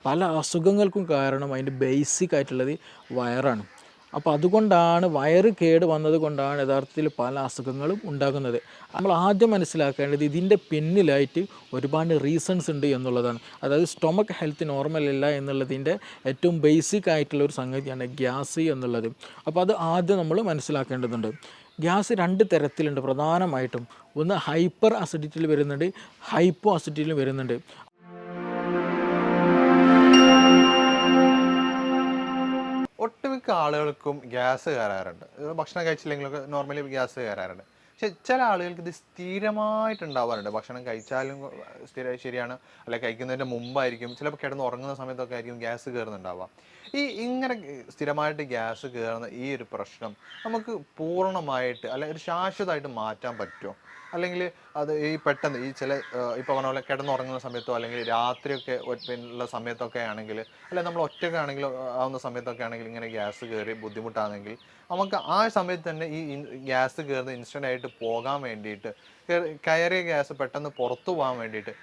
പല അസുഖങ്ങൾക്കും കാരണം അതിൻ്റെ ബേസിക് ആയിട്ടുള്ളത് വയറാണ്. അപ്പോൾ അതുകൊണ്ടാണ് വയറ് കേട് വന്നത് കൊണ്ടാണ് യഥാർത്ഥത്തിൽ പല അസുഖങ്ങളും ഉണ്ടാകുന്നത്. നമ്മൾ ആദ്യം മനസ്സിലാക്കേണ്ടത് ഇതിൻ്റെ പിന്നിലായിട്ട് ഒരുപാട് റീസൺസ് ഉണ്ട് എന്നുള്ളതാണ്. അതായത് സ്റ്റൊമക്ക് ഹെൽത്ത് നോർമൽ അല്ല എന്നുള്ളതിൻ്റെ ഏറ്റവും ബേസിക് ആയിട്ടുള്ള ഒരു സംഗതിയാണ് ഗ്യാസ് എന്നുള്ളത്. അപ്പോൾ അത് ആദ്യം നമ്മൾ മനസ്സിലാക്കേണ്ടതുണ്ട്. ഗ്യാസ് രണ്ട് തരത്തിലുണ്ട് പ്രധാനമായിട്ടും. ഒന്ന് ഹൈപ്പർ അസിഡിറ്റിയിൽ വരുന്നുണ്ട്, ഹൈപ്പോ അസിഡിറ്റിയിൽ വരുന്നുണ്ട്. ഒട്ടുമിക്ക ആളുകൾക്കും ഗ്യാസ് കയറാറുണ്ട്. ഭക്ഷണം കഴിച്ചില്ലെങ്കിലൊക്കെ നോർമലി ഗ്യാസ് കയറാറുണ്ട്. പക്ഷെ ചില ആളുകൾക്ക് ഇത് സ്ഥിരമായിട്ടുണ്ടാവാറുണ്ട്. ഭക്ഷണം കഴിച്ചാലും ശരിയാണ്, അല്ലെങ്കിൽ കഴിക്കുന്നതിൻ്റെ മുമ്പായിരിക്കും, ചിലപ്പോൾ കിടന്ന് ഉറങ്ങുന്ന സമയത്തൊക്കെ ആയിരിക്കും ഗ്യാസ് കയറുന്നുണ്ടാവുക. ഇങ്ങനെ സ്ഥിരമായിട്ട് ഗ്യാസ് കയറുന്ന ഈ ഒരു പ്രശ്നം നമുക്ക് പൂർണ്ണമായിട്ട് അല്ലെങ്കിൽ ഒരു ശാശ്വതമായിട്ട് മാറ്റാൻ പറ്റുമോ? അല്ലെങ്കിൽ അത് പെട്ടെന്ന് ചില ഇപ്പോൾ പറഞ്ഞ പോലെ കിടന്നുറങ്ങുന്ന സമയത്തോ അല്ലെങ്കിൽ രാത്രിയൊക്കെ ഉള്ള സമയത്തൊക്കെ ആണെങ്കിൽ, അല്ലെങ്കിൽ നമ്മൾ ഒറ്റയ്ക്കാണെങ്കിൽ ആവുന്ന സമയത്തൊക്കെ ആണെങ്കിൽ ഇങ്ങനെ ഗ്യാസ് കയറി ബുദ്ധിമുട്ടാണെങ്കിൽ നമുക്ക് ആ സമയത്ത് തന്നെ ഗ്യാസ് കയറുന്ന ഇൻസ്റ്റൻ്റ് ആയിട്ട് പോകാൻ വേണ്ടിയിട്ട്, കയറിയ ഗ്യാസ് പെട്ടെന്ന് പുറത്തു പോകാൻ വേണ്ടിയിട്ട്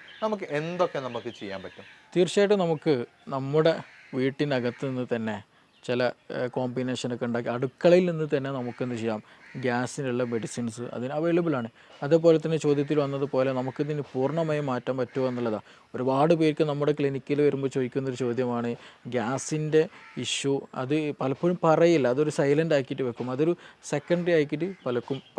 എന്തൊക്കെ നമുക്ക് ചെയ്യാൻ പറ്റും? തീർച്ചയായിട്ടും നമുക്ക് നമ്മുടെ വീട്ടിനകത്ത് നിന്ന് തന്നെ ചില കോമ്പിനേഷനൊക്കെ ഉണ്ടാക്കി അടുക്കളയിൽ നിന്ന് തന്നെ നമുക്കെന്ത് ചെയ്യാം, ഗ്യാസിനുള്ള മെഡിസിൻസ് അതിന് അവൈലബിൾ ആണ്. അതേപോലെ തന്നെ ചോദ്യത്തിൽ വന്നതുപോലെ നമുക്കിതിന് പൂർണ്ണമായും മാറ്റാൻ പറ്റുമോ എന്നുള്ളതാണ്. ഒരുപാട് പേർക്ക് നമ്മുടെ ക്ലിനിക്കിൽ വരുമ്പോൾ ചോദിക്കുന്നൊരു ചോദ്യമാണ് ഗ്യാസിൻ്റെ ഇഷ്യൂ. അത് പലപ്പോഴും പറയില്ല, അതൊരു സൈലൻ്റ് ആക്കിയിട്ട് വെക്കും, അതൊരു സെക്കൻഡറി ആക്കിയിട്ട്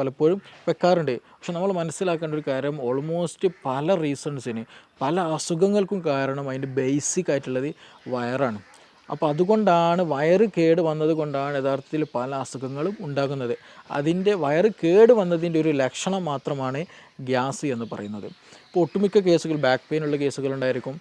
പലപ്പോഴും വെക്കാറുണ്ട്. പക്ഷെ നമ്മൾ മനസ്സിലാക്കേണ്ട ഒരു കാര്യം, ഓൾമോസ്റ്റ് പല റീസൺസിന് പല അസുഖങ്ങൾക്കും കാരണം അതിൻ്റെ ബേസിക് ആയിട്ടുള്ളത് വയറാണ്. അപ്പോൾ അതുകൊണ്ടാണ് വയറ് കേട് വന്നത് കൊണ്ടാണ് യഥാർത്ഥത്തിൽ പല അസുഖങ്ങളും ഉണ്ടാകുന്നത്. അതിൻ്റെ വയറ് കേട് വന്നതിൻ്റെ ഒരു ലക്ഷണം മാത്രമാണ് ഗ്യാസ് എന്ന് പറയുന്നത്. ഇപ്പോൾ ഒട്ടുമിക്ക കേസുകൾ ബാക്ക് പെയിൻ ഉള്ള കേസുകളുണ്ടായിരിക്കും,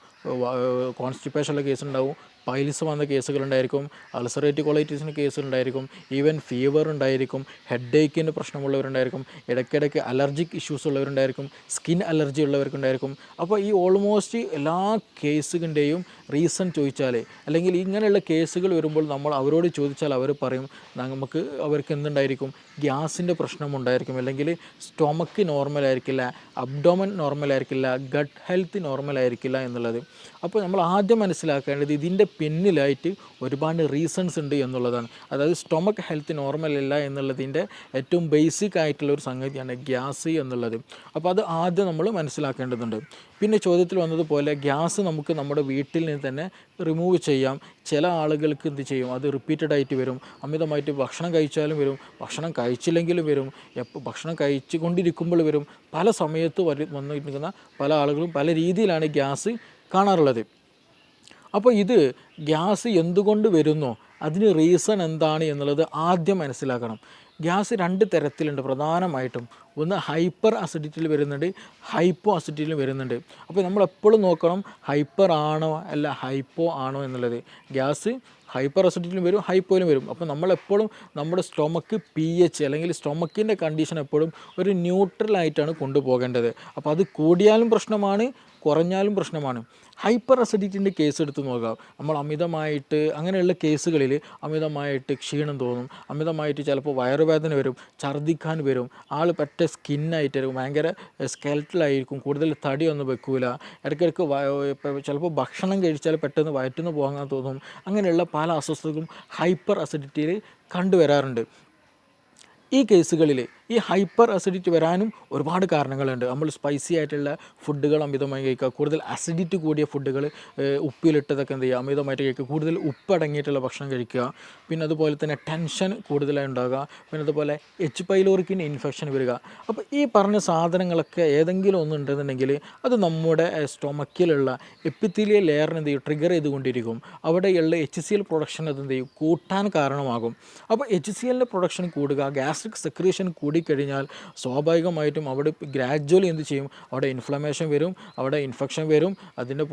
കോൺസ്റ്റിപ്പേഷനുള്ള കേസുണ്ടാവും, പൈൽസ് വന്ന കേസുകളുണ്ടായിരിക്കും, അൾസറേറ്റീവ് കൊളൈറ്റിസിന് കേസുകളുണ്ടായിരിക്കും, ഈവൻ ഫീവർ ഉണ്ടായിരിക്കും, ഹെഡ് ഏക്കിന് പ്രശ്നമുള്ളവരുണ്ടായിരിക്കും, ഇടയ്ക്കിടയ്ക്ക് അലർജിക് ഇഷ്യൂസ് ഉള്ളവരുണ്ടായിരിക്കും, സ്കിൻ അലർജി ഉള്ളവർക്കുണ്ടായിരിക്കും. അപ്പോൾ ഈ ഓൾമോസ്റ്റ് എല്ലാ കേസുകളുടെയും റീസൺ ചോദിച്ചാൽ, അല്ലെങ്കിൽ ഇങ്ങനെയുള്ള കേസുകൾ വരുമ്പോൾ നമ്മൾ അവരോട് ചോദിച്ചാൽ അവർ പറയും അവർക്ക് എന്തുണ്ടായിരിക്കും, ഗ്യാസിൻ്റെ പ്രശ്നമുണ്ടായിരിക്കും, അല്ലെങ്കിൽ സ്റ്റൊമക്ക് നോർമലായിരിക്കില്ല, അബ്ഡോമൻ നോർമലായിരിക്കില്ല, ഗട്ട് ഹെൽത്ത് നോർമലായിരിക്കില്ല എന്നുള്ളത്. അപ്പോൾ നമ്മൾ ആദ്യം മനസ്സിലാക്കേണ്ടത് ഇതിൻ്റെ പിന്നിലായിട്ട് ഒരുപാട് റീസൺസ് ഉണ്ട് എന്നുള്ളതാണ്. അതായത് സ്റ്റൊമക്ക് ഹെൽത്ത് നോർമൽ അല്ല എന്നുള്ളതിൻ്റെ ഏറ്റവും ബേസിക് ആയിട്ടുള്ള ഒരു സംഗതിയാണ് ഗ്യാസ് എന്നുള്ളത്. അപ്പോൾ അത് ആദ്യം നമ്മൾ മനസ്സിലാക്കേണ്ടതുണ്ട്. പിന്നെ ചോദ്യത്തിൽ വന്നതുപോലെ ഗ്യാസ് നമുക്ക് നമ്മുടെ വീട്ടിൽ നിന്ന് തന്നെ റിമൂവ് ചെയ്യാം. ചില ആളുകൾക്ക് എന്ത് ചെയ്യും, അത് റിപ്പീറ്റഡ് ആയിട്ട് വരും, അമിതമായിട്ട് ഭക്ഷണം കഴിച്ചാലും വരും, ഭക്ഷണം കഴിച്ചില്ലെങ്കിലും വരും, ഭക്ഷണം കഴിച്ചു കൊണ്ടിരിക്കുമ്പോൾ വരും, പല സമയത്ത് വന്നിരിക്കുന്ന പല ആളുകളും പല രീതിയിലാണ് ഗ്യാസ് കാണാറുള്ളത്. അപ്പോൾ ഇത് ഗ്യാസ് എന്തുകൊണ്ട് വരുന്നോ അതിന് റീസൺ എന്താണ് എന്നുള്ളത് ആദ്യം മനസ്സിലാക്കണം. ഗ്യാസ് രണ്ട് തരത്തിലുണ്ട് പ്രധാനമായിട്ടും. ഒന്ന് ഹൈപ്പർ അസിഡിറ്റിയിൽ വരുന്നുണ്ട്, ഹൈപ്പോ അസിഡിറ്റിയിൽ വരുന്നുണ്ട്. അപ്പോൾ നമ്മളെപ്പോഴും നോക്കണം ഹൈപ്പർ ആണോ അല്ല ഹൈപ്പോ ആണോ എന്നുള്ളത്. ഗ്യാസ് ഹൈപ്പർ അസിഡിറ്റിയിലും വരും, ഹൈപ്പോയിലും വരും. അപ്പോൾ നമ്മളെപ്പോഴും നമ്മുടെ സ്റ്റൊമക്ക് pH അല്ലെങ്കിൽ സ്റ്റൊമക്കിൻ്റെ കണ്ടീഷൻ എപ്പോഴും ഒരു ന്യൂട്രലായിട്ടാണ് കൊണ്ടുപോകേണ്ടത്. അപ്പോൾ അത് കൂടിയാലും പ്രശ്നമാണ്, കുറഞ്ഞാലും പ്രശ്നമാണ്. ഹൈപ്പർ അസിഡിറ്റിൻ്റെ കേസ് എടുത്ത് നോക്കാം. നമ്മൾ അമിതമായിട്ട് അങ്ങനെയുള്ള കേസുകളിൽ അമിതമായിട്ട് ക്ഷീണം തോന്നും, അമിതമായിട്ട് ചിലപ്പോൾ വയറുവേദന വരും, ഛർദ്ദിക്കാൻ വരും, ആൾ പറ്റ സ്കിന്നായിട്ടായിരിക്കും, ഭയങ്കര സ്കെൽറ്റലായിരിക്കും, കൂടുതൽ തടിയൊന്നും വെക്കൂല, ഇടയ്ക്കിടയ്ക്ക് ചിലപ്പോൾ ഭക്ഷണം കഴിച്ചാൽ പെട്ടെന്ന് വയറ്റുന്ന് പോകാൻ തോന്നും. അങ്ങനെയുള്ള പല അസ്വസ്ഥതകളും ഹൈപ്പർ അസിഡിറ്റിയിൽ കണ്ടുവരാറുണ്ട്. ഈ കേസുകളിൽ ഈ ഹൈപ്പർ അസിഡിറ്റി വരാനും ഒരുപാട് കാരണങ്ങളുണ്ട്. നമ്മൾ സ്പൈസി ആയിട്ടുള്ള ഫുഡുകൾ അമിതമായി കഴിക്കുക, കൂടുതൽ അസിഡിറ്റി കൂടിയ ഫുഡുകൾ, ഉപ്പിലിട്ടതൊക്കെ എന്ത് ചെയ്യുക, അമിതമായിട്ട് കഴിക്കുക, കൂടുതൽ ഉപ്പടങ്ങിയിട്ടുള്ള ഭക്ഷണം കഴിക്കുക, പിന്നെ അതുപോലെ തന്നെ ടെൻഷൻ കൂടുതലായി ഉണ്ടാകുക, പിന്നെ അതുപോലെ എച്ച് പൈലോറിക്കിന് ഇൻഫെക്ഷൻ വരിക. അപ്പോൾ ഈ പറഞ്ഞ സാധനങ്ങളൊക്കെ ഏതെങ്കിലും ഒന്നുണ്ടെന്നുണ്ടെങ്കിൽ അത് നമ്മുടെ സ്റ്റൊമക്കിലുള്ള എപ്പിത്തീലിയൽ ലെയറിന് എന്ത് ചെയ്യും, ട്രിഗർ ചെയ്തുകൊണ്ടിരിക്കും. അവിടെയുള്ള HCl പ്രൊഡക്ഷൻ അത് എന്ത് ചെയ്യും, കൂട്ടാൻ കാരണമാകും. അപ്പോൾ HClൻ്റെ പ്രൊഡക്ഷൻ കൂടുക, ഗ്യാസ്ട്രിക് സെക്രീഷൻ കൂടിക്കഴിഞ്ഞാൽ സ്വാഭാവികമായിട്ടും അവിടെ ഗ്രാജ്വലി എന്ത് ചെയ്യും, അവിടെ ഇൻഫ്ലമേഷൻ വരും, അവിടെ ഇൻഫെക്ഷൻ വരും. അതിൻ്റെ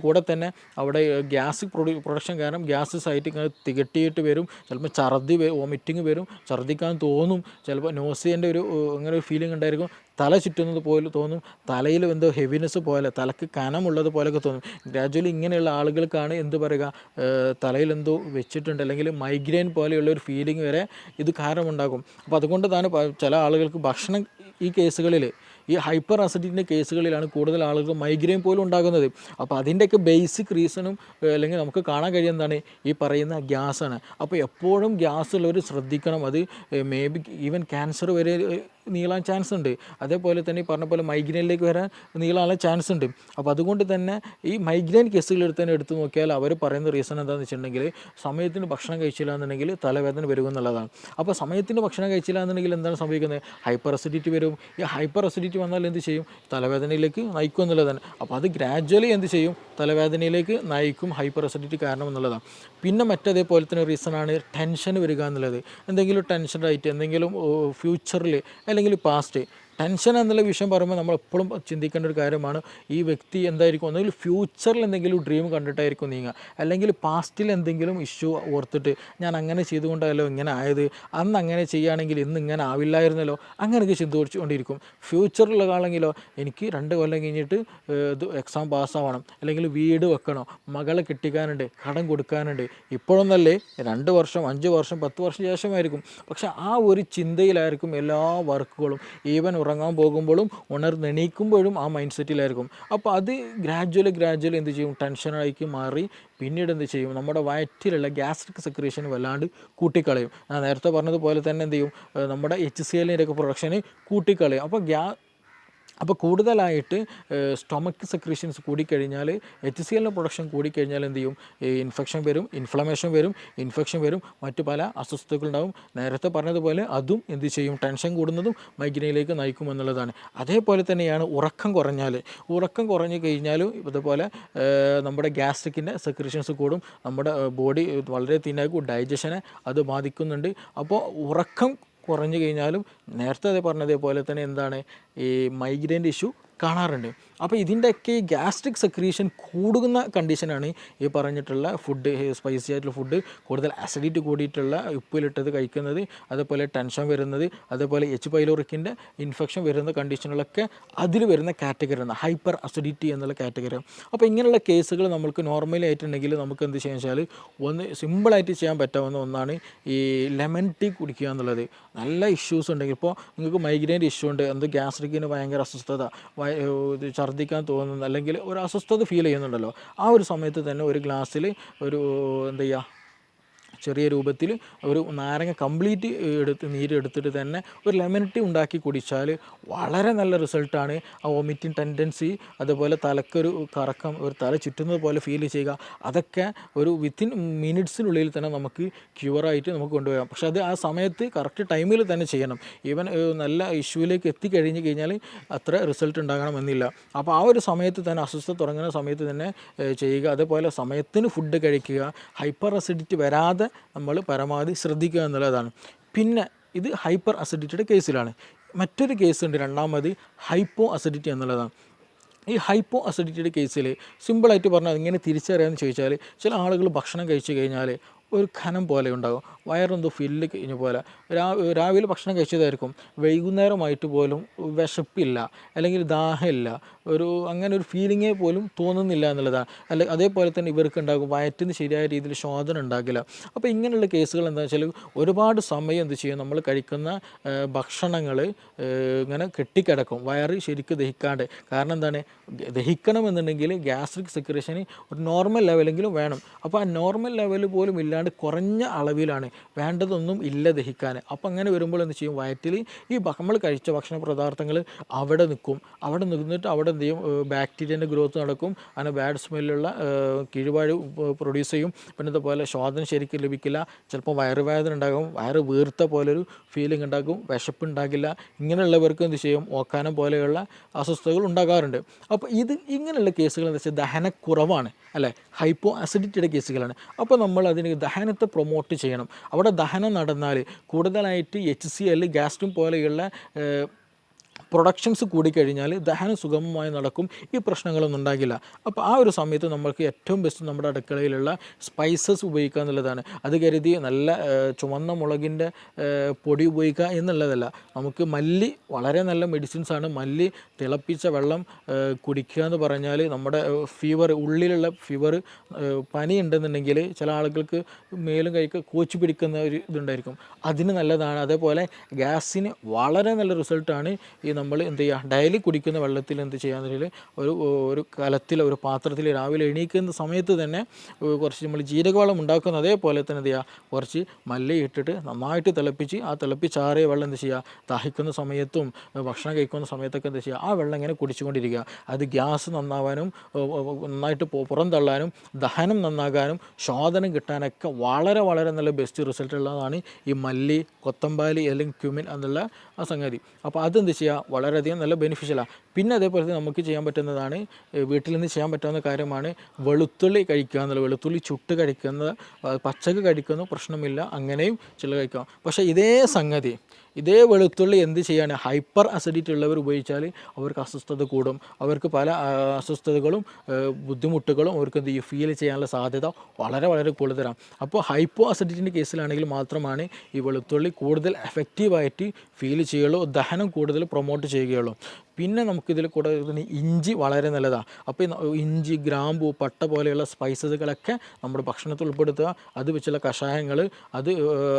കൂടെ തന്നെ അവിടെ ഗ്യാസ് പ്രൊഡക്ഷൻ കാരണം ഗ്യാസ് സൈറ്റ് ഇങ്ങനെ തികട്ടിയിട്ട് വരും. ചിലപ്പോൾ വോമിറ്റിങ് വരും, ഛർദ്ദിക്കാൻ തോന്നും, ചിലപ്പോൾ നോസിയൻ്റെ അങ്ങനെ ഒരു ഫീലിംഗ് ഉണ്ടായിരിക്കും, തല ചുറ്റുന്നത് പോലെ തോന്നും, തലയിൽ എന്തോ ഹെവിനെസ് പോലെ, തലക്ക് കനമുള്ളത് പോലെയൊക്കെ തോന്നും. ഗ്രാജ്വലി ഇങ്ങനെയുള്ള ആളുകൾക്കാണ് എന്ത് പറയുക, തലയിൽ എന്തോ വെച്ചിട്ടുണ്ട്, അല്ലെങ്കിൽ മൈഗ്രെയിൻ പോലെയുള്ള ഒരു ഫീലിംഗ് വരെ ഇത് കാരണമുണ്ടാകും. അപ്പോൾ അതുകൊണ്ട് തന്നെ ചില ആളുകൾക്ക് ഭക്ഷണം ഈ കേസുകളിൽ ഈ ഹൈപ്പർ അസിഡിറ്റിൻ്റെ കേസുകളിലാണ് കൂടുതൽ ആളുകൾ മൈഗ്രെയിൻ പോലും ഉണ്ടാകുന്നത്. അപ്പോൾ അതിൻ്റെയൊക്കെ ബേസിക് റീസണും അല്ലെങ്കിൽ നമുക്ക് കാണാൻ കഴിയുന്നതാണ് ഈ പറയുന്ന ഗ്യാസാണ്. അപ്പോൾ എപ്പോഴും ഗ്യാസ് ഉള്ളവർ ശ്രദ്ധിക്കണം. അത് മേ ബി ഈവൻ ക്യാൻസർ വരെ നീളാൻ ചാൻസ് ഉണ്ട്. അതേപോലെ തന്നെ ഈ പറഞ്ഞ പോലെ മൈഗ്രെയിനിലേക്ക് വരാൻ നീളാനുള്ള ചാൻസ് ഉണ്ട്. അപ്പോൾ അതുകൊണ്ട് തന്നെ ഈ മൈഗ്രെയിൻ കേസുകൾ തന്നെ എടുത്തു നോക്കിയാൽ അവർ പറയുന്ന റീസൺ എന്താണെന്ന് വെച്ചിട്ടുണ്ടെങ്കിൽ സമയത്തിന് ഭക്ഷണം കഴിച്ചില്ല എന്നുണ്ടെങ്കിൽ തലവേദന വരുമെന്നുള്ളതാണ്. അപ്പോൾ സമയത്തിന് ഭക്ഷണം കഴിച്ചില്ല എന്നുണ്ടെങ്കിൽ എന്താണ് സംഭവിക്കുന്നത്? ഹൈപ്പർ അസിഡിറ്റി വരും. ഈ ഹൈപ്പർ അസിഡിറ്റി വന്നാൽ എന്ത് ചെയ്യും? തലവേദനയിലേക്ക് നയിക്കും എന്നുള്ളതാണ്. അപ്പോൾ അത് ഗ്രാജ്വലി എന്ത് ചെയ്യും? തലവേദനയിലേക്ക് നയിക്കും ഹൈപ്പർ അസിഡിറ്റി കാരണം എന്നുള്ളതാണ്. പിന്നെ മറ്റതേപോലെ തന്നെ റീസണാണ് ടെൻഷൻ വരിക എന്നുള്ളത്. എന്തെങ്കിലും ടെൻഷനായിട്ട് എന്തെങ്കിലും ഫ്യൂച്ചറിൽ അല്ലെങ്കിൽ പാസ്റ്റ് ടെൻഷൻ എന്നുള്ള വിഷയം പറയുമ്പോൾ നമ്മൾ എപ്പോഴും ചിന്തിക്കേണ്ട ഒരു കാര്യമാണ്. ഈ വ്യക്തി എന്തായിരിക്കും ഒന്നുകിൽ ഫ്യൂച്ചറിൽ എന്തെങ്കിലും ഡ്രീം കണ്ടിട്ടായിരിക്കും നീങ്ങുക, അല്ലെങ്കിൽ പാസ്റ്റിൽ എന്തെങ്കിലും ഇഷ്യൂ ഓർത്തിട്ട് ഞാൻ അങ്ങനെ ചെയ്തുകൊണ്ടല്ലോ ഇങ്ങനെ ആയത്, അന്ന് അങ്ങനെ ചെയ്യുകയാണെങ്കിൽ ഇന്ന് ഇങ്ങനെ ആവില്ലായിരുന്നല്ലോ, അങ്ങനെയൊക്കെ ചിന്തിച്ചുകൊണ്ടിരിക്കും. ഫ്യൂച്ചറിലുള്ള ആളെങ്കിലോ എനിക്ക് 2 കൊല്ലം കഴിഞ്ഞിട്ട് ഇത് എക്സാം പാസ്സാവണം, അല്ലെങ്കിൽ വീട് വെക്കണം, മകളെ കെട്ടിക്കാനുണ്ട്, കടം കൊടുക്കാനുണ്ട്. ഇപ്പോഴൊന്നല്ലേ 2 വർഷം 5 വർഷം 10 വർഷം ശേഷമായിരിക്കും. പക്ഷെ ആ ഒരു ചിന്തയിലായിരിക്കും എല്ലാ വർക്കുകളും. ഈവൻ ഉറങ്ങാൻ പോകുമ്പോഴും ഉണർന്നെണീക്കുമ്പോഴും ആ മൈൻഡ് സെറ്റിലായിരിക്കും. അപ്പോൾ അത് ഗ്രാജ്വലി എന്ത് ചെയ്യും? ടെൻഷനായിക്ക് മാറി പിന്നീട് എന്ത് ചെയ്യും? നമ്മുടെ വയറ്റിലുള്ള ഗ്യാസ്ട്രിക് സെക്രീഷൻ വല്ലാണ്ട് കൂട്ടിക്കളയും. ഞാൻ നേരത്തെ പറഞ്ഞതുപോലെ തന്നെ എന്ത് ചെയ്യും? നമ്മുടെ HCl ഒക്കെ പ്രൊഡക്ഷന് കൂട്ടിക്കളയും. അപ്പോൾ കൂടുതലായിട്ട് സ്റ്റൊമക്ക് സെക്രീഷൻസ് കൂടിക്കഴിഞ്ഞാൽ HCl പ്രൊഡക്ഷൻ കൂടിക്കഴിഞ്ഞാൽ എന്ത് ചെയ്യും? ഇൻഫെക്ഷൻ വരും, ഇൻഫെക്ഷൻ വരും, മറ്റു പല അസ്വസ്ഥതകളുണ്ടാവും. നേരത്തെ പറഞ്ഞതുപോലെ അതും എന്ത് ചെയ്യും? ടെൻഷൻ കൂടുന്നതും മൈഗ്രെയിനിലേക്ക് നയിക്കും എന്നുള്ളതാണ്. അതേപോലെ തന്നെയാണ് ഉറക്കം കുറഞ്ഞു കഴിഞ്ഞാലും ഇതുപോലെ നമ്മുടെ ഗ്യാസ്ട്രിക്കിൻ്റെ സെക്രീഷൻസ് കൂടും, നമ്മുടെ ബോഡി വളരെ തിന്നാക്കും, ഡൈജഷനെ അത് ബാധിക്കുന്നുണ്ട്. അപ്പോൾ ഉറക്കം കുറഞ്ഞു കഴിഞ്ഞാലും നേരത്തെ പറഞ്ഞതേപോലെ തന്നെ എന്താണ് ഈ മൈഗ്രെയിൻ്റെ ഇഷ്യൂ കാണാറുണ്ട്. അപ്പോൾ ഇതിൻ്റെയൊക്കെ ഈ ഗ്യാസ്ട്രിക് സെക്രീഷൻ കൂടുന്ന കണ്ടീഷനാണ് ഈ പറഞ്ഞിട്ടുള്ള ഫുഡ്, സ്പൈസി ആയിട്ടുള്ള ഫുഡ്, കൂടുതൽ അസിഡിറ്റി കൂടിയിട്ടുള്ള ഉപ്പിലിട്ടത് കഴിക്കുന്നത്, അതേപോലെ ടെൻഷൻ വരുന്നത്, അതേപോലെ H. പൈലോറിക്കിൻ്റെ ഇൻഫെക്ഷൻ വരുന്ന കണ്ടീഷനുകളൊക്കെ അതിൽ വരുന്ന കാറ്റഗറിയാണ് ഹൈപ്പർ അസിഡിറ്റി എന്നുള്ള കാറ്റഗറി. അപ്പോൾ ഇങ്ങനെയുള്ള കേസുകൾ നമുക്ക് നോർമലി ആയിട്ടുണ്ടെങ്കിൽ നമുക്ക് എന്ത് ചെയ്യാന്ന് വെച്ചാൽ ഒന്ന് സിമ്പിളായിട്ട് ചെയ്യാൻ പറ്റാവുന്ന ഒന്നാണ് ഈ ലെമൺ ടീ കുടിക്കുക എന്നുള്ളത്. നല്ല ഇഷ്യൂസ് ഉണ്ടെങ്കിൽ, ഇപ്പോൾ നിങ്ങൾക്ക് മൈഗ്രെയിൻ്റെ ഇഷ്യൂ ഉണ്ട്, ഗ്യാസ്ട്രിക്കിന് ഭയങ്കര അസ്വസ്ഥത, ഛർദ്ദിക്കാൻ തോന്നുന്നു, അല്ലെങ്കിൽ ഒരു അസ്വസ്ഥത ഫീൽ ചെയ്യുന്നുണ്ടല്ലോ, ആ ഒരു സമയത്ത് തന്നെ ഒരു ഗ്ലാസ്സിൽ ഒരു എന്താ ചെയ്യുക, ചെറിയ രൂപത്തിൽ ഒരു നാരങ്ങ കംപ്ലീറ്റ് നീരെടുത്തിട്ട് തന്നെ ഒരു ലെമൺ ടീ ഉണ്ടാക്കി കുടിച്ചാൽ വളരെ നല്ല റിസൾട്ടാണ്. ആ വോമിറ്റിംഗ് ടെൻഡൻസി, അതുപോലെ തലക്കൊരു കറക്കം, ഒരു തല ചുറ്റുന്നത് പോലെ ഫീൽ ചെയ്യുക, അതൊക്കെ ഒരു വിത്തിൻ മിനിറ്റ്സിനുള്ളിൽ തന്നെ നമുക്ക് ക്യൂറായിട്ട് നമുക്ക് കൊണ്ടുപോകാം. പക്ഷെ അത് ആ സമയത്ത് കറക്റ്റ് ടൈമിൽ തന്നെ ചെയ്യണം. ഈവൻ നല്ല ഇഷ്യൂവിലേക്ക് എത്തിക്കഴിഞ്ഞ് കഴിഞ്ഞാൽ അത്ര റിസൾട്ട് ഉണ്ടാകണമെന്നില്ല. അപ്പോൾ ആ ഒരു സമയത്ത് തന്നെ, അസ്വസ്ഥത തുടങ്ങുന്ന സമയത്ത് തന്നെ ചെയ്യുക. അതേപോലെ സമയത്തിന് ഫുഡ് കഴിക്കുക, ഹൈപ്പർ അസിഡിറ്റി വരാതെ നമ്മൾ പരമാവധി ശ്രദ്ധിക്കുക എന്നുള്ളതാണ്. പിന്നെ ഇത് ഹൈപ്പർ അസിഡിറ്റിയുടെ കേസിലാണ്. മറ്റൊരു കേസുണ്ട്, രണ്ടാമത് ഹൈപ്പോ അസിഡിറ്റി എന്നുള്ളതാണ്. ഈ ഹൈപ്പോ അസിഡിറ്റിയുടെ കേസിൽ സിമ്പിളായിട്ട് പറഞ്ഞാൽ എങ്ങനെ തിരിച്ചറിയാമെന്ന് ചോദിച്ചാൽ, ചില ആളുകൾ ഭക്ഷണം കഴിച്ചു കഴിഞ്ഞാൽ ഒരു ഖനം പോലെ ഉണ്ടാകും, വയറെന്തോ ഫില്ല് കഴിഞ്ഞ പോലെ. രാവിലെ ഭക്ഷണം കഴിച്ചതായിരിക്കും, വൈകുന്നേരമായിട്ട് പോലും വിശപ്പില്ല, അല്ലെങ്കിൽ ദാഹമില്ല, അങ്ങനെ ഒരു ഫീലിങ്ങേ പോലും തോന്നുന്നില്ല എന്നുള്ളതാണ്. അതേപോലെ തന്നെ ഇവർക്ക് ഉണ്ടാകും വയറ്റിന് ശരിയായ രീതിയിൽ ശോധന ഉണ്ടാകില്ല. അപ്പോൾ ഇങ്ങനെയുള്ള കേസുകൾ എന്താണെന്ന് വെച്ചാൽ ഒരുപാട് സമയം എന്ത് ചെയ്യും? നമ്മൾ കഴിക്കുന്ന ഭക്ഷണങ്ങൾ ഇങ്ങനെ കെട്ടിക്കിടക്കും, വയറ് ശരിക്കും ദഹിക്കാണ്ട്. കാരണം എന്താണ്? ദഹിക്കണമെന്നുണ്ടെങ്കിൽ ഗ്യാസ്ട്രിക് സെക്രീഷന് ഒരു നോർമൽ ലെവലെങ്കിലും വേണം. അപ്പോൾ ആ നോർമൽ ലെവൽ പോലും ഇല്ലാണ്ട് കുറഞ്ഞ അളവിലാണ്, വേണ്ടതൊന്നും ഇല്ല ദഹിക്കാൻ. അപ്പോൾ അങ്ങനെ വരുമ്പോൾ എന്ത് ചെയ്യും? വയറ്റിൽ ഈ നമ്മൾ കഴിച്ച ഭക്ഷണ പദാർത്ഥങ്ങൾ അവിടെ നിന്നിട്ട് അവിടെ എന്ത് ചെയ്യും? ബാക്ടീരിയൻ്റെ ഗ്രോത്ത് നടക്കും, അങ്ങനെ ബാഡ് സ്മെല്ലുള്ള കീഴ്വാഴ് പ്രൊഡ്യൂസ് ചെയ്യും. പിന്നെ ഇതുപോലെ ശോധന ശരിക്കും ലഭിക്കില്ല, ചിലപ്പോൾ വയറുവേദന ഉണ്ടാകും, വയറ് വീർത്ത പോലൊരു ഫീലിംഗ് ഉണ്ടാകും, വിശപ്പുണ്ടാകില്ല. ഇങ്ങനെയുള്ളവർക്ക് എന്ത് ചെയ്യും? ഓക്കാനം പോലെയുള്ള അസ്വസ്ഥതകൾ ഉണ്ടാകാറുണ്ട്. അപ്പോൾ ഇങ്ങനെയുള്ള കേസുകൾ എന്താ വെച്ചാൽ ദഹനക്കുറവാണ്, അല്ലേ? ഹൈപ്പോ അസിഡിറ്റിയുടെ കേസുകളാണ്. അപ്പോൾ നമ്മൾ അതിന് ദഹനത്തെ പ്രൊമോട്ട് ചെയ്യണം. അവിടെ ദഹനം നടന്നാൽ കൂടുതലായിട്ട് HCl, ഗ്യാസ്ട്രിൻ പോലെയുള്ള പ്രൊഡക്ഷൻസ് കൂടിക്കഴിഞ്ഞാൽ ദഹനം സുഗമമായി നടക്കും, ഈ പ്രശ്നങ്ങളൊന്നും ഉണ്ടാകില്ല. അപ്പോൾ ആ ഒരു സമയത്ത് നമ്മൾക്ക് ഏറ്റവും ബെസ്റ്റ് നമ്മുടെ അടുക്കളയിലുള്ള സ്പൈസസ് ഉപയോഗിക്കുക എന്നുള്ളതാണ്. അത് കരുതി നല്ല ചുവന്ന മുളകിൻ്റെ പൊടി ഉപയോഗിക്കുക എന്നുള്ളതല്ല. നമുക്ക് മല്ലി വളരെ നല്ല മെഡിസിൻസാണ്. മല്ലി തിളപ്പിച്ച വെള്ളം കുടിക്കുക എന്ന് പറഞ്ഞാൽ നമ്മുടെ ഉള്ളിലുള്ള ഫീവർ, പനി ഉണ്ടെന്നുണ്ടെങ്കിൽ ചില ആളുകൾക്ക് മേലും കൈക്ക് കോച്ചി പിടിക്കുന്ന ഒരു ഇതുണ്ടായിരിക്കും, അതിന് നല്ലതാണ്. അതേപോലെ ഗ്യാസിന് വളരെ നല്ല റിസൾട്ടാണ് ഈ നമ്മൾ എന്ത് ചെയ്യുക, ഡെയിലി കുടിക്കുന്ന വെള്ളത്തിൽ എന്ത് ചെയ്യാന്നുണ്ടെങ്കിൽ ഒരു കലത്തിൽ ഒരു പാത്രത്തിൽ രാവിലെ എണീക്കുന്ന സമയത്ത് തന്നെ കുറച്ച് നമ്മൾ ജീരകവെള്ളം ഉണ്ടാക്കുന്ന അതേപോലെ തന്നെ എന്ത് ചെയ്യുക, കുറച്ച് മല്ലി ഇട്ടിട്ട് നന്നായിട്ട് തിളപ്പിച്ച് ആ തിളപ്പിച്ചാറിയ വെള്ളം എന്ത് ചെയ്യുക, ദാഹിക്കുന്ന സമയത്തും ഭക്ഷണം കഴിക്കുന്ന സമയത്തൊക്കെ എന്താ ചെയ്യുക, ആ വെള്ളം ഇങ്ങനെ കുടിച്ചുകൊണ്ടിരിക്കുക. അത് ഗ്യാസ് നന്നാവാനും നന്നായിട്ട് പുറന്തള്ളാനും ദഹനം നന്നാകാനും ശോധനം കിട്ടാനൊക്കെ വളരെ വളരെ നല്ല ബെസ്റ്റ് റിസൾട്ട് ഉള്ളതാണ് ഈ മല്ലി, കൊത്തമ്പാലി അല്ലെങ്കിൽ ക്യുമിൻ എന്നുള്ള ആ സംഗതി. അപ്പോൾ അതെന്ത് ചെയ്യുക, വളരെയധികം നല്ല ബെനിഫിഷ്യലാണ്. പിന്നെ അതേപോലെ തന്നെ നമുക്ക് ചെയ്യാൻ പറ്റുന്നതാണ്, വീട്ടിൽ നിന്ന് ചെയ്യാൻ പറ്റാവുന്ന കാര്യമാണ് വെളുത്തുള്ളി കഴിക്കുക എന്നുള്ളത്. വെളുത്തുള്ളി ചുട്ട് കഴിക്കുന്നത്, പച്ചക്ക് കഴിക്കുന്ന പ്രശ്നമില്ല, അങ്ങനെയും ചില കഴിക്കാം. പക്ഷേ ഇതേ വെളുത്തുള്ളി എന്ത് ചെയ്യാണ്, ഹൈപ്പർ അസിഡിറ്റി ഉള്ളവർ ഉപയോഗിച്ചാൽ അവർക്ക് അസ്വസ്ഥത കൂടും, അവർക്ക് പല അസ്വസ്ഥതകളും ബുദ്ധിമുട്ടുകളും അവർക്ക് എന്ത് ചെയ്യും, ഫീൽ ചെയ്യാനുള്ള സാധ്യത വളരെ വളരെ കൂടുതലാണ്. അപ്പോൾ ഹൈപ്പോ അസിഡിറ്റിൻ്റെ കേസിലാണെങ്കിൽ മാത്രമാണ് ഈ വെളുത്തുള്ളി കൂടുതൽ എഫക്റ്റീവായിട്ട് ഫീൽ ചെയ്യുകയുള്ളൂ, ദഹനം കൂടുതൽ പ്രൊമോട്ട് ചെയ്യുകയുള്ളൂ. പിന്നെ നമുക്കിതിൽ കൂടെ ഇഞ്ചി വളരെ നല്ലതാണ്. അപ്പോൾ ഇഞ്ചി, ഗ്രാമ്പു, പട്ട പോലെയുള്ള സ്പൈസസുകളൊക്കെ നമ്മുടെ ഭക്ഷണത്തിൽ ഉൾപ്പെടുത്തുക. അത് വെച്ചുള്ള കഷായങ്ങൾ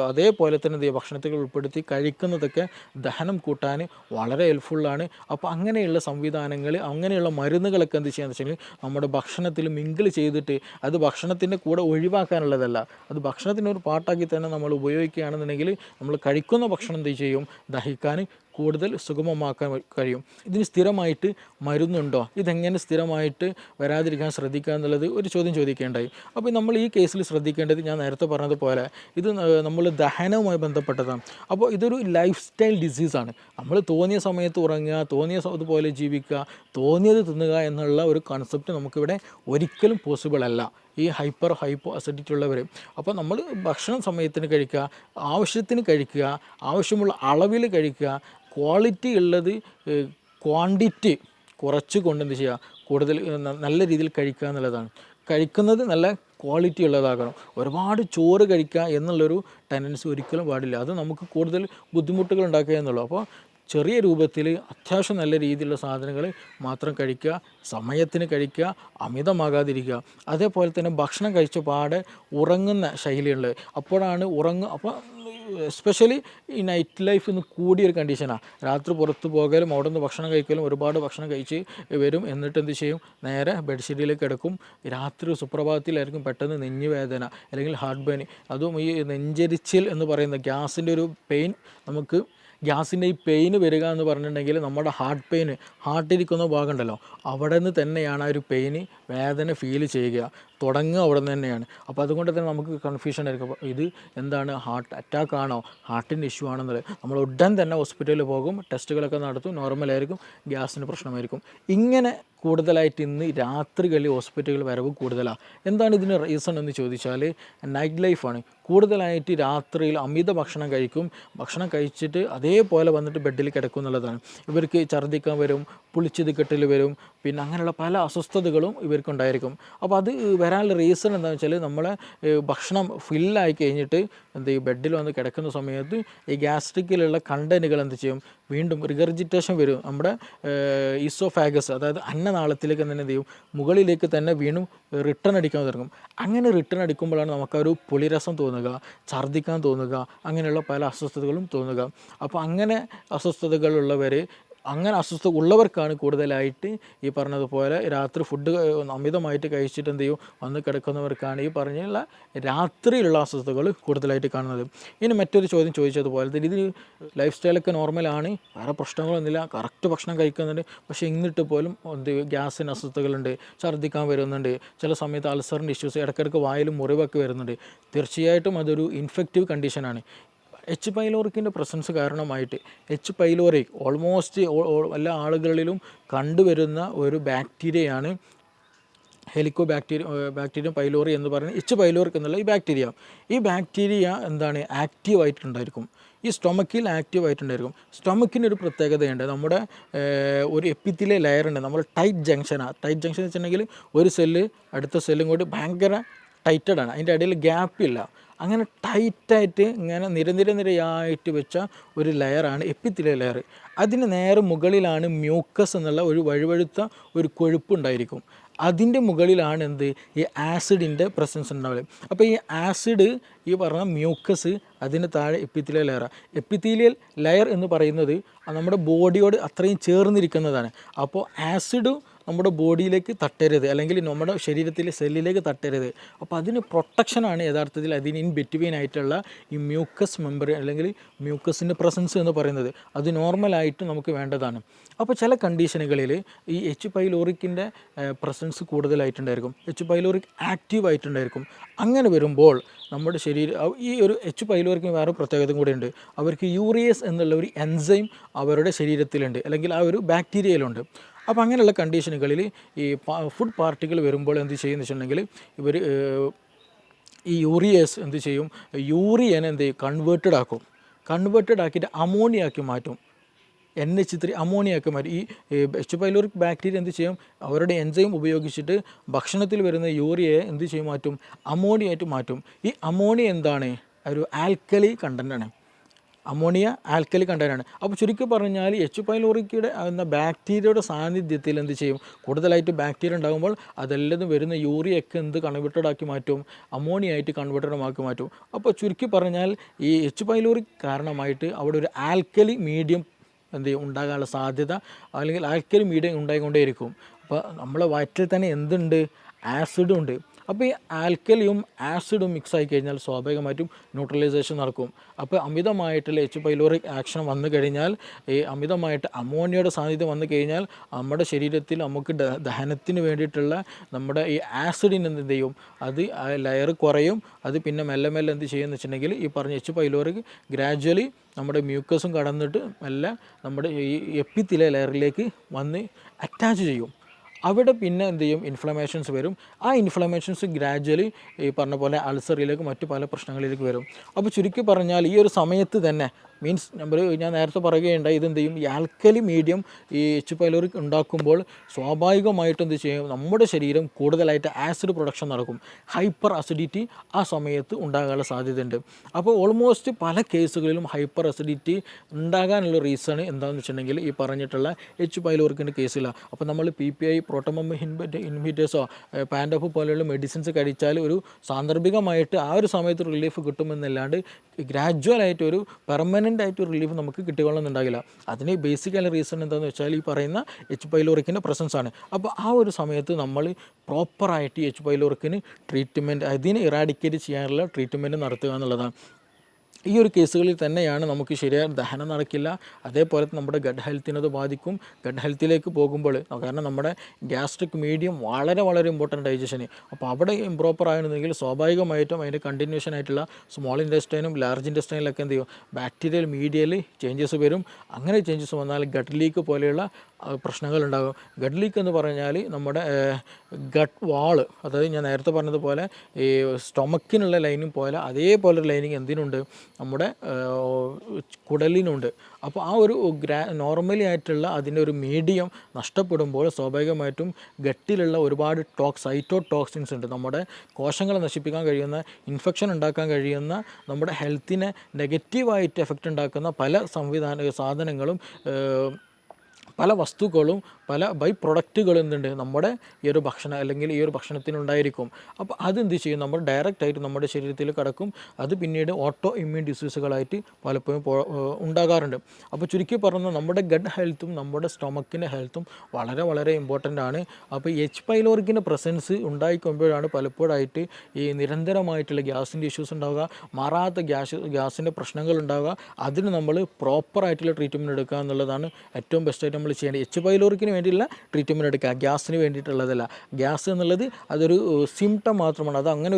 അതേപോലെ തന്നെ എന്ത് ചെയ്യുക, ഭക്ഷണത്തിൽ ഉൾപ്പെടുത്തി കഴിക്കുന്നതൊക്കെ ദഹനം കൂട്ടാൻ വളരെ ഹെൽപ്ഫുള്ളാണ്. അപ്പോൾ അങ്ങനെയുള്ള സംവിധാനങ്ങൾ, അങ്ങനെയുള്ള മരുന്നുകളൊക്കെ എന്ത് ചെയ്യാന്ന് വെച്ചാൽ നമ്മുടെ ഭക്ഷണത്തിൽ മിങ്കിൾ ചെയ്തിട്ട് അത് ഭക്ഷണത്തിൻ്റെ കൂടെ ഒഴിവാക്കാനുള്ളതല്ല, അത് ഭക്ഷണത്തിൻ്റെ ഒരു പാർട്ടാക്കി തന്നെ നമ്മൾ ഉപയോഗിക്കുകയാണെന്നുണ്ടെങ്കിൽ നമ്മൾ കഴിക്കുന്ന ഭക്ഷണം എന്ത് ചെയ്യും, ദഹിക്കാൻ കൂടുതൽ സുഗമമാക്കാൻ കഴിയും. ഇതിന് സ്ഥിരമായിട്ട് മരുന്നുണ്ടോ, ഇതെങ്ങനെ സ്ഥിരമായിട്ട് വരാതിരിക്കാൻ ശ്രദ്ധിക്കുക എന്നുള്ളത് ഒരു ചോദ്യം ചോദിക്കേണ്ടായി. അപ്പോൾ നമ്മൾ ഈ കേസിൽ ശ്രദ്ധിക്കേണ്ടത് ഞാൻ നേരത്തെ പറഞ്ഞതുപോലെ ഇത് നമ്മൾ ദഹനവുമായി ബന്ധപ്പെട്ടതാണ്. അപ്പോൾ ഇതൊരു ലൈഫ് സ്റ്റൈൽ ഡിസീസാണ്. നമ്മൾ തോന്നിയ സമയത്ത് ഉറങ്ങുക, തോന്നിയ അതുപോലെ ജീവിക്കുക, തോന്നിയത് തിന്നുക എന്നുള്ള ഒരു കൺസെപ്റ്റ് നമുക്കിവിടെ ഒരിക്കലും പോസിബിൾ അല്ല ഈ ഹൈപ്പോ അസിഡിറ്റി ഉള്ളവർ. അപ്പോൾ നമ്മൾ ഭക്ഷണം സമയത്തിന് കഴിക്കുക, ആവശ്യത്തിന് കഴിക്കുക, ആവശ്യമുള്ള അളവിൽ കഴിക്കുക, ക്വാളിറ്റി ഉള്ളത് ക്വാണ്ടിറ്റി കുറച്ച് കൊണ്ട് എന്ത് ചെയ്യുക, കൂടുതൽ നല്ല രീതിയിൽ കഴിക്കുക എന്നുള്ളതാണ്. കഴിക്കുന്നത് നല്ല ക്വാളിറ്റി ഉള്ളതാകണം. ഒരുപാട് ചോറ് കഴിക്കുക എന്നുള്ളൊരു ടെൻഡൻസി ഒരിക്കലും പാടില്ല, അത് നമുക്ക് കൂടുതൽ ബുദ്ധിമുട്ടുകൾ ഉണ്ടാക്കുക എന്നുള്ളൂ. അപ്പോൾ ചെറിയ രൂപത്തിൽ അത്യാവശ്യം നല്ല രീതിയിലുള്ള സാധനങ്ങൾ മാത്രം കഴിക്കുക, സമയത്തിന് കഴിക്കുക, അമിതമാകാതിരിക്കുക. അതേപോലെ തന്നെ ഭക്ഷണം കഴിച്ച പാടെ ഉറങ്ങുന്ന ശൈലിയുള്ളത്, അപ്പോഴാണ് അപ്പോൾ എസ്പെഷ്യലി ഈ നൈറ്റ് ലൈഫ് ഇന്ന് കൂടിയൊരു കണ്ടീഷനാണ്. രാത്രി പുറത്ത് പോകലും അവിടെ നിന്ന് ഭക്ഷണം കഴിക്കലും, ഒരുപാട് ഭക്ഷണം കഴിച്ച് വരും, എന്നിട്ട് എന്ത് ചെയ്യും, നേരെ ബെഡ്ഷീറ്റിലേക്ക് കിടക്കും. രാത്രി സുപ്രഭാതത്തിലായിരിക്കും പെട്ടെന്ന് നെഞ്ഞുവേദന അല്ലെങ്കിൽ ഹാർട്ട് പെയിൻ, അതും ഈ നെഞ്ചരിച്ചിൽ എന്ന് പറയുന്ന ഗ്യാസിൻ്റെ ഒരു പെയിൻ, നമുക്ക് ഗ്യാസിൻ്റെ ഈ പെയിന് വരിക എന്ന് പറഞ്ഞിട്ടുണ്ടെങ്കിൽ നമ്മുടെ ഹാർട്ടിരിക്കുന്ന ഭാഗം ഉണ്ടല്ലോ, അവിടെ നിന്ന് തന്നെയാണ് ആ ഒരു പെയിന്, വേദന ഫീൽ ചെയ്യുക, തുടങ്ങുക അവിടെ നിന്ന് തന്നെയാണ്. അപ്പോൾ അതുകൊണ്ട് തന്നെ നമുക്ക് കൺഫ്യൂഷൻ ആയിരിക്കും, അപ്പോൾ ഇത് എന്താണ്, ഹാർട്ട് അറ്റാക്ക് ആണോ, ഹാർട്ടിൻ്റെ ഇഷ്യൂ ആണെന്നുള്ളത്. നമ്മൾ ഉടൻ തന്നെ ഹോസ്പിറ്റലിൽ പോകും, ടെസ്റ്റുകളൊക്കെ നടത്തും, നോർമലായിരിക്കും, ഗ്യാസിന് പ്രശ്നമായിരിക്കും. ഇങ്ങനെ കൂടുതലായിട്ട് ഇന്ന് രാത്രികളിൽ ഹോസ്പിറ്റലുകൾ വരവ് കൂടുതലാണ്. എന്താണ് ഇതിന് റീസൺ എന്ന് ചോദിച്ചാൽ നൈറ്റ് ലൈഫാണ്. കൂടുതലായിട്ട് രാത്രിയിൽ അമിത ഭക്ഷണം കഴിക്കും, ഭക്ഷണം കഴിച്ചിട്ട് അതേപോലെ വന്നിട്ട് ബെഡിൽ കിടക്കും എന്നുള്ളതാണ്. ഇവർക്ക് ഛർദ്ദിക്കാൻ വരും, പുളിച്ചത് കെട്ടൽ വരും, പിന്നെ അങ്ങനെയുള്ള പല അസ്വസ്ഥതകളും ഇവർക്കുണ്ടായിരിക്കും. അപ്പോൾ അത് വരാനുള്ള റീസൺ എന്താണെന്ന് വെച്ചാൽ നമ്മളെ ഭക്ഷണം ഫില്ലായി കഴിഞ്ഞിട്ട് എന്ത് ചെയ്യും, ബെഡിൽ വന്ന് കിടക്കുന്ന സമയത്ത് ഈ ഗ്യാസ്ട്രിക്കിലുള്ള കണ്ടൻറ്റുകൾ എന്ത് ചെയ്യും, വീണ്ടും റിഗർജിറ്റേഷൻ വരും. നമ്മുടെ ഈസോഫാഗസ്, അതായത് അന്നനാളത്തിലേക്ക് തന്നെ എന്ത് ചെയ്യും, മുകളിലേക്ക് തന്നെ വീണ്ടും റിട്ടേൺ അടിക്കാൻ തുടങ്ങും. അങ്ങനെ റിട്ടേൺ അടിക്കുമ്പോഴാണ് നമുക്കൊരു പുളിരസം തോന്നുക, ഛർദ്ദിക്കാൻ തോന്നുക, അങ്ങനെയുള്ള പല അസ്വസ്ഥതകളും തോന്നുക. അപ്പോൾ അങ്ങനെ അസ്വസ്ഥതകളുള്ളവർ, അങ്ങനെ അസ്വസ്ഥത ഉള്ളവർക്കാണ് കൂടുതലായിട്ട് ഈ പറഞ്ഞതുപോലെ രാത്രി ഫുഡ് അമിതമായിട്ട് കഴിച്ചിട്ട് എന്ത് ചെയ്യും, വന്ന് കിടക്കുന്നവർക്കാണ് ഈ പറഞ്ഞുള്ള രാത്രിയിലുള്ള അസ്വസ്ഥതകൾ കൂടുതലായിട്ട് കാണുന്നത്. ഇനി മറ്റൊരു ചോദ്യം ചോദിച്ചതുപോലെ തന്നെ ഇത് ലൈഫ് സ്റ്റൈലൊക്കെ നോർമലാണ്, വേറെ പ്രശ്നങ്ങളൊന്നുമില്ല, കറക്റ്റ് ഭക്ഷണം കഴിക്കുന്നുണ്ട്, പക്ഷേ എന്നിട്ട് പോലും എന്ത് ഗ്യാസിന് അസ്വസ്ഥതകളുണ്ട്, ഛർദ്ദിക്കാൻ വരുന്നുണ്ട്, ചില സമയത്ത് അൾസറിൻ്റെ ഇഷ്യൂസ്, ഇടയ്ക്കിടയ്ക്ക് വായിലും മുറിവൊക്കെ വരുന്നുണ്ട്. തീർച്ചയായിട്ടും അതൊരു ഇൻഫെക്റ്റീവ് കണ്ടീഷനാണ്. എച്ച് പൈലോറിക്കിൻ്റെ പ്രസൻസ് കാരണമായിട്ട്, എച്ച് പൈലോറിക് ഓൾമോസ്റ്റ് എല്ലാ ആളുകളിലും കണ്ടുവരുന്ന ഒരു ബാക്ടീരിയയാണ് ബാക്ടീരിയം പൈലോറി എന്ന് പറയുന്നത്. എച്ച് പൈലോറിക് എന്നുള്ള ഈ ബാക്ടീരിയ എന്താണ്, ആക്റ്റീവായിട്ടുണ്ടായിരിക്കും, ഈ സ്റ്റൊമക്കിൽ ആക്റ്റീവായിട്ടുണ്ടായിരിക്കും. സ്റ്റൊമക്കിനൊരു പ്രത്യേകതയുണ്ട്, നമ്മുടെ ഒരു എപ്പിത്തിലെ ലെയറുണ്ട്, നമ്മൾ ടൈറ്റ് ജംഗ്ഷൻ എന്ന് വെച്ചിട്ടുണ്ടെങ്കിൽ ഒരു സെല്ല് അടുത്ത സെല്ലും കൂടി ഭയങ്കര ടൈറ്റഡാണ്, അതിൻ്റെ ഇടയിൽ ഗ്യാപ്പില്ല. അങ്ങനെ ടൈറ്റായിട്ട് ഇങ്ങനെ നിരയായിട്ട് വെച്ച ഒരു ലെയറാണ് എപ്പിത്തിലെ ലെയർ. അതിന് നേരെ മുകളിലാണ് മ്യൂക്കസ് എന്നുള്ള ഒരു വഴുവഴുത്ത ഒരു കൊഴുപ്പുണ്ടായിരിക്കും. അതിൻ്റെ മുകളിലാണ് എന്ത് ഈ ആസിഡിൻ്റെ പ്രസൻസ് ഉണ്ടാവുക. അപ്പോൾ ഈ ആസിഡ് ഈ പറഞ്ഞ മ്യൂക്കസ്, അതിന് താഴെ എപ്പിത്തീലിയൽ ലെയർ. എപ്പിത്തീലിയൽ ലെയർ എന്ന് പറയുന്നത് നമ്മുടെ ബോഡിയോട് അത്രയും ചേർന്നിരിക്കുന്നതാണ്. അപ്പോൾ ആസിഡ് നമ്മുടെ ബോഡിയിലേക്ക് തട്ടരുത്, അല്ലെങ്കിൽ നമ്മുടെ ശരീരത്തിലെ സെല്ലിലേക്ക് തട്ടരുത്. അപ്പോൾ അതിന് പ്രൊട്ടക്ഷനാണ് യഥാർത്ഥത്തിൽ അതിന് ഇൻ ബിറ്റ്വീൻ ആയിട്ടുള്ള ഈ മ്യൂക്കസ് മെമ്പർ അല്ലെങ്കിൽ മ്യൂക്കസിൻ്റെ പ്രസൻസ് എന്ന് പറയുന്നത്. അത് നോർമലായിട്ട് നമുക്ക് വേണ്ടതാണ്. അപ്പോൾ ചില കണ്ടീഷനുകളിൽ ഈ എച്ച് പൈലോറിക്കിൻ്റെ പ്രസൻസ് കൂടുതലായിട്ടുണ്ടായിരിക്കും, എച്ച് പൈലോറിക് ആക്റ്റീവ് ആയിട്ടുണ്ടായിരിക്കും. അങ്ങനെ വരുമ്പോൾ നമ്മുടെ ശരീരം ഈ ഒരു എച്ച് പൈലോറിക്കിന് വേറെ പ്രത്യേകത കൂടെ ഉണ്ട്. അവർക്ക് യൂറിയസ് എന്നുള്ള ഒരു എൻസൈം അവരുടെ ശരീരത്തിലുണ്ട്, അല്ലെങ്കിൽ ആ ഒരു ബാക്ടീരിയയിലുണ്ട്. അപ്പോൾ അങ്ങനെയുള്ള കണ്ടീഷനുകളിൽ ഈ ഫുഡ് പാർട്ടിക്കിൾ വരുമ്പോൾ എന്ത് ചെയ്യുമെന്ന് വെച്ചിട്ടുണ്ടെങ്കിൽ ഇവർ ഈ യൂറിയസ് എന്ത് ചെയ്യും, യൂറിയനെ എന്ത് ചെയ്യും, കൺവേർട്ടഡ് ആക്കിയിട്ട് അമോണിയാക്കി മാറ്റും. NH3 അമോണിയാക്കി മാറ്റും. ഈ എച്ച് പൈലോറിക് ബാക്ടീരിയ എന്ത് ചെയ്യും, അവരുടെ എൻസൈം ഉപയോഗിച്ചിട്ട് ഭക്ഷണത്തിൽ വരുന്ന യൂറിയയെ എന്ത് ചെയ്യും, മാറ്റും, അമോണിയായിട്ട് മാറ്റും. ഈ അമോണിയ എന്താണ്, ഒരു ആൽക്കലി കണ്ടൻ്റാണ്. അമോണിയ ആൽക്കലി കണ്ടൻ്റാണ്. അപ്പോൾ ചുരുക്കി പറഞ്ഞാൽ എച്ച് പൈലോറിക്കയുടെ എന്ന ബാക്ടീരിയയുടെ സാന്നിധ്യത്തിൽ എന്ത് ചെയ്യും, കൂടുതലായിട്ട് ബാക്ടീരിയ ഉണ്ടാകുമ്പോൾ അതെല്ലാം വരുന്ന യൂറിയൊക്കെ എന്ത് കൺവേർട്ടഡ് ആക്കി മാറ്റും, അമോണിയ ആയിട്ട് കൺവേർട്ടഡ് ആക്കി മാറ്റും. അപ്പോൾ ചുരുക്കി പറഞ്ഞാൽ ഈ എച്ച് പൈലോറിക് കാരണമായിട്ട് അവിടെ ഒരു ആൽക്കലി മീഡിയം എന്ത് ചെയ്യും, ഉണ്ടാകാനുള്ള സാധ്യത, അല്ലെങ്കിൽ ആൽക്കലി മീഡിയം ഉണ്ടായിക്കൊണ്ടേയിരിക്കും. അപ്പോൾ നമ്മളെ വയറ്റിൽ തന്നെ എന്തുണ്ട്, ആസിഡും ഉണ്ട്. അപ്പോൾ ഈ ആൽക്കലിയും ആസിഡും മിക്സ് ആയി കഴിഞ്ഞാൽ സ്വാഭാവികമായിട്ടും ന്യൂട്രലൈസേഷൻ നടക്കും. അപ്പോൾ അമിതമായിട്ടുള്ള എച്ച് പൈലോറിക് ആക്ഷൻ വന്നു കഴിഞ്ഞാൽ, ഈ അമിതമായിട്ട് അമോണിയയുടെ സാന്നിധ്യം വന്നു കഴിഞ്ഞാൽ നമ്മുടെ ശരീരത്തിൽ നമുക്ക് ദഹനത്തിന് വേണ്ടിയിട്ടുള്ള നമ്മുടെ ഈ ആസിഡിന് എന്ത് ചെയ്യും, അത് ലെയർ കുറയും. അത് പിന്നെ മെല്ലെ മെല്ലെ എന്ത് ചെയ്യുമെന്ന് വെച്ചിട്ടുണ്ടെങ്കിൽ ഈ പറഞ്ഞ എച്ച് പൈലോറിക് ഗ്രാജ്വലി നമ്മുടെ മ്യൂക്കസും കടന്നിട്ട് മെല്ലെ നമ്മുടെ ഈ എപ്പിത്തീലിയൽ ലെയറിലേക്ക് വന്ന് അറ്റാച്ച് ചെയ്യും. അവിടെ പിന്നെ എന്ത് ചെയ്യും, ഇൻഫ്ലമേഷൻസ് വരും. ആ ഇൻഫ്ലമേഷൻസ് ഗ്രാജ്വലി ഈ പറഞ്ഞ പോലെ അൾസറിലേക്ക് മറ്റു പല പ്രശ്നങ്ങളിലേക്ക് വരും. അപ്പോൾ ചുരുക്കി പറഞ്ഞാൽ ഈ ഒരു സമയത്ത് തന്നെ മീൻസ് ഞാൻ നേരത്തെ പറയുകയുണ്ടായി, ഇതെന്ത് ചെയ്യും, ഈ ആൽക്കലി മീഡിയം ഈ എച്ച് പൈലോറിക് ഉണ്ടാക്കുമ്പോൾ സ്വാഭാവികമായിട്ടും എന്ത് ചെയ്യും, നമ്മുടെ ശരീരം കൂടുതലായിട്ട് ആസിഡ് പ്രൊഡക്ഷൻ നടക്കും. ഹൈപ്പർ അസിഡിറ്റി ആ സമയത്ത് ഉണ്ടാകാനുള്ള സാധ്യതയുണ്ട്. അപ്പോൾ ഓൾമോസ്റ്റ് പല കേസുകളിലും ഹൈപ്പർ അസിഡിറ്റി ഉണ്ടാകാനുള്ള റീസൺ എന്താണെന്ന് വെച്ചിട്ടുണ്ടെങ്കിൽ ഈ പറഞ്ഞിട്ടുള്ള എച്ച് പൈലോറിക്കിൻ്റെ കേസിലാണ്. അപ്പോൾ നമ്മൾ PPI പ്രോട്ടോമം ഇൻഹിബിറ്റേഴ്സോ പാൻഡോഫ് പോലെയുള്ള മെഡിസിൻസ് കഴിച്ചാൽ ഒരു സാന്ദർഭികമായിട്ട് ആ ഒരു സമയത്ത് റിലീഫ് കിട്ടുമെന്നല്ലാണ്ട് ഗ്രാജ്വലായിട്ട് ഒരു പെർമനൻ്റ് ആയിട്ട് റിലീഫ് നമുക്ക് കിട്ടിക്കൊള്ളുന്നുണ്ടാകില്ല. അതിന് ബേസിക്കലി റീസൺ എന്താണെന്ന് വെച്ചാൽ ഈ പറയുന്ന എച്ച് പൈലോറിക്കിൻ്റെ പ്രസൻസ് ആണ്. അപ്പോൾ ആ ഒരു സമയത്ത് നമ്മൾ പ്രോപ്പറായിട്ട് എച്ച് പൈലോറിക്കിന് ട്രീറ്റ്മെൻറ്റ്, അതിനെ ഇറാഡിക്കേറ്റ് ചെയ്യാനുള്ള ട്രീറ്റ്മെൻറ്റ് നടത്തുക എന്നുള്ളതാണ്. ഈ ഒരു കേസുകളിൽ തന്നെയാണ് നമുക്ക് ശരിയായ ദഹനം നടക്കില്ല. അതേപോലെ നമ്മുടെ ഗഡ് ഹെൽത്തിനത് ബാധിക്കും. ഗഡ് ഹെൽത്തിലേക്ക് പോകുമ്പോൾ, കാരണം നമ്മുടെ ഗ്യാസ്ട്രിക് മീഡിയം വളരെ വളരെ ഇമ്പോർട്ടൻ്റ് ഡൈജഷന്. അപ്പോൾ അവിടെ ഇംപ്രോപ്പർ ആയിരുന്നെങ്കിൽ സ്വാഭാവികമായിട്ടും അതിൻ്റെ കണ്ടിന്യൂഷൻ ആയിട്ടുള്ള സ്മോൾ ഇൻറ്റെസ്റ്റൈനും ലാർജ് ഇൻറ്റെസ്റ്റൈനിലൊക്കെ എന്ത് ചെയ്യും, ബാക്ടീരിയൽ മീഡിയയിൽ ചേഞ്ചസ് വരും. അങ്ങനെ ചേഞ്ചസ് വന്നാൽ ഗട്ട് ലീക്ക് പോലെയുള്ള പ്രശ്നങ്ങളുണ്ടാകും. ഗട്ട് ലീക്ക് എന്ന് പറഞ്ഞാൽ നമ്മുടെ ഗട്ട് വാള്, അതായത് ഞാൻ നേരത്തെ പറഞ്ഞതുപോലെ ഈ സ്റ്റൊമക്കിനുള്ള ലൈനിങ് പോലെ അതേപോലെ ഒരു ലൈനിങ് എന്തിനുണ്ട്, നമ്മുടെ കുടലിനുണ്ട്. അപ്പോൾ ആ ഒരു നോർമലി ആയിട്ടുള്ള അതിൻ്റെ ഒരു മീഡിയം നഷ്ടപ്പെടുമ്പോൾ സ്വാഭാവികമായിട്ടും ഗട്ടിലുള്ള ഒരുപാട് സൈറ്റോടോക്സിൻസ് ഉണ്ട്, നമ്മുടെ കോശങ്ങളെ നശിപ്പിക്കാൻ കഴിയുന്ന, ഇൻഫെക്ഷൻ ഉണ്ടാക്കാൻ കഴിയുന്ന, നമ്മുടെ ഹെൽത്തിനെ നെഗറ്റീവായിട്ട് എഫക്റ്റ് ഉണ്ടാക്കുന്ന പല സാധനങ്ങളും, പല വസ്തുക്കളും, പല ബൈ പ്രൊഡക്റ്റുകളും എന്തുണ്ട് നമ്മുടെ ഈ ഒരു ഭക്ഷണം അല്ലെങ്കിൽ ഈ ഒരു ഭക്ഷണത്തിനുണ്ടായിരിക്കും. അപ്പോൾ അതെന്ത് ചെയ്യും, നമ്മൾ ഡയറക്റ്റായിട്ട് നമ്മുടെ ശരീരത്തിൽ കിടക്കും. അത് പിന്നീട് ഓട്ടോ ഇമ്മ്യൂൺ ഡിസീസുകളായിട്ട് പലപ്പോഴും ഉണ്ടാകാറുണ്ട്. അപ്പോൾ ചുരുക്കി പറഞ്ഞാൽ നമ്മുടെ ഗഡ് ഹെൽത്തും നമ്മുടെ സ്റ്റൊമക്കിൻ്റെ ഹെൽത്തും വളരെ വളരെ ഇമ്പോർട്ടൻ്റ് ആണ്. അപ്പോൾ എച്ച് പൈലോറിക്കിൻ്റെ പ്രസൻസ് ഉണ്ടായിക്കൊമ്പോഴാണ് പലപ്പോഴായിട്ട് ഈ നിരന്തരമായിട്ടുള്ള ഗ്യാസിൻ്റെ ഇഷ്യൂസ് ഉണ്ടാവുക, മാറാത്ത ഗ്യാസിൻ്റെ പ്രശ്നങ്ങൾ ഉണ്ടാവുക. അതിന് നമ്മൾ പ്രോപ്പറായിട്ടുള്ള ട്രീറ്റ്മെൻറ്റ് എടുക്കുക എന്നുള്ളതാണ് ഏറ്റവും ബെസ്റ്റായിട്ട് നമ്മൾ ചെയ്യേണ്ടത്. എച്ച് പൈലോറിക്കിന് വേണ്ടിയുള്ള ട്രീറ്റ്മെൻറ്റ് എടുക്കുക, ഗ്യാസിന് വേണ്ടിയിട്ടുള്ളതല്ല. ഗ്യാസ് എന്നുള്ളത് അതൊരു സിംറ്റം മാത്രമാണ്. അത് അങ്ങനെ